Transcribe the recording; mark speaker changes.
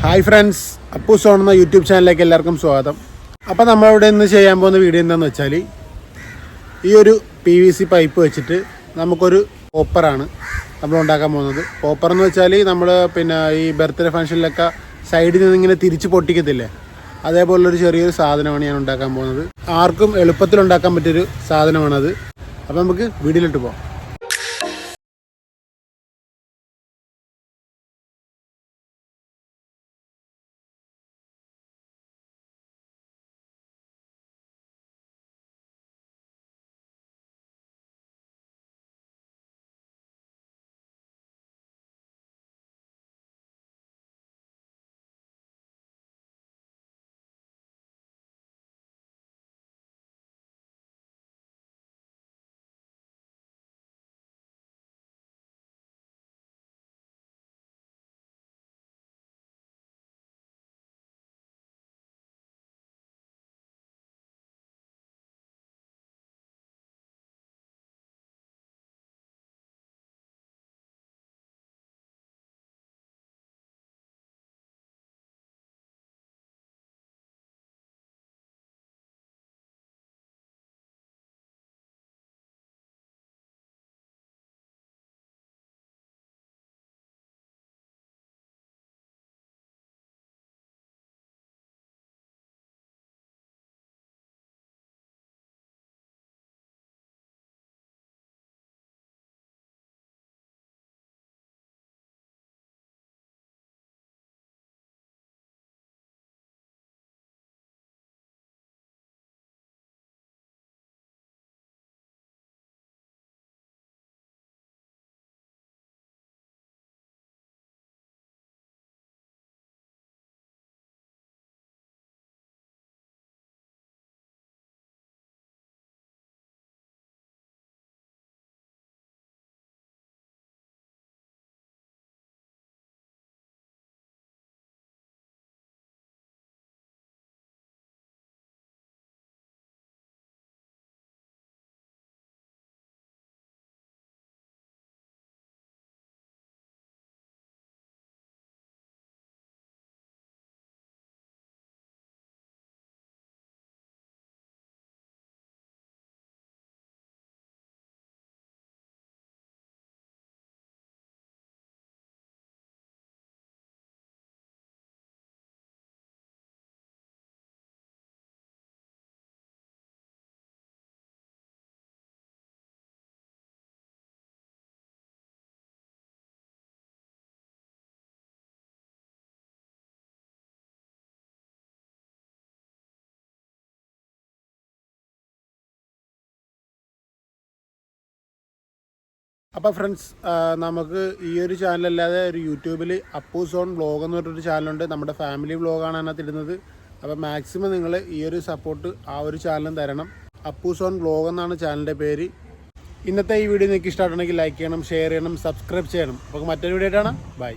Speaker 1: Hi friends, Appus on എന്ന YouTube ചാനലിലേക്ക് എല്ലാവർക്കും സ്വാഗതം. അപ്പോൾ നമ്മളിവിടെ ഇന്ന് ചെയ്യാൻ പോകുന്ന വീഡിയോ എന്താണെന്ന് വെച്ചാൽ, ഈ ഒരു PVC പൈപ്പ് വെച്ചിട്ട് നമുക്കൊരു പോപ്പറാണ് നമ്മൾ ഉണ്ടാക്കാൻ പോകുന്നത്. പോപ്പർ എന്ന് വെച്ചാൽ നമ്മൾ ഈ ബർത്ത്ഡേ ഫംഗ്ഷനിലൊക്കെ സൈഡിൽ നിന്ന് ഇങ്ങനെ തിരിച്ച് പൊട്ടിക്കത്തില്ലേ, അതേപോലുള്ളൊരു ചെറിയൊരു സാധനമാണ് ഞാൻ ഉണ്ടാക്കാൻ പോകുന്നത്. ആർക്കും എളുപ്പത്തിൽ ഉണ്ടാക്കാൻ പറ്റിയൊരു സാധനമാണത്. അപ്പോൾ നമുക്ക് വീഡിയോയിലിട്ട് പോകാം. അപ്പോൾ ഫ്രണ്ട്സ്, നമുക്ക് ഈ ഒരു ചാനലല്ലാതെ ഒരു യൂട്യൂബിൽ അപ്പൂസ് ഓൺ വ്ളോഗ് എന്ന് പറഞ്ഞൊരു ചാനലുണ്ട്. നമ്മുടെ ഫാമിലി വ്ളോഗാണ് അതിനകത്ത് ഇടുന്നത്. അപ്പോൾ മാക്സിമം നിങ്ങൾ ഈ ഒരു സപ്പോർട്ട് ആ ഒരു ചാനലും തരണം. അപ്പൂസ് ഓൺ വ്ളോഗ് എന്നാണ് ചാനലിൻ്റെ പേര്. ഇന്നത്തെ ഈ വീഡിയോ നിങ്ങൾക്ക് ഇഷ്ടമായിട്ടുണ്ടെങ്കിൽ ലൈക്ക് ചെയ്യണം, ഷെയർ ചെയ്യണം, സബ്സ്ക്രൈബ് ചെയ്യണം. അപ്പോൾ മറ്റൊരു വീഡിയോ ആയിട്ടാണ്. ബൈ.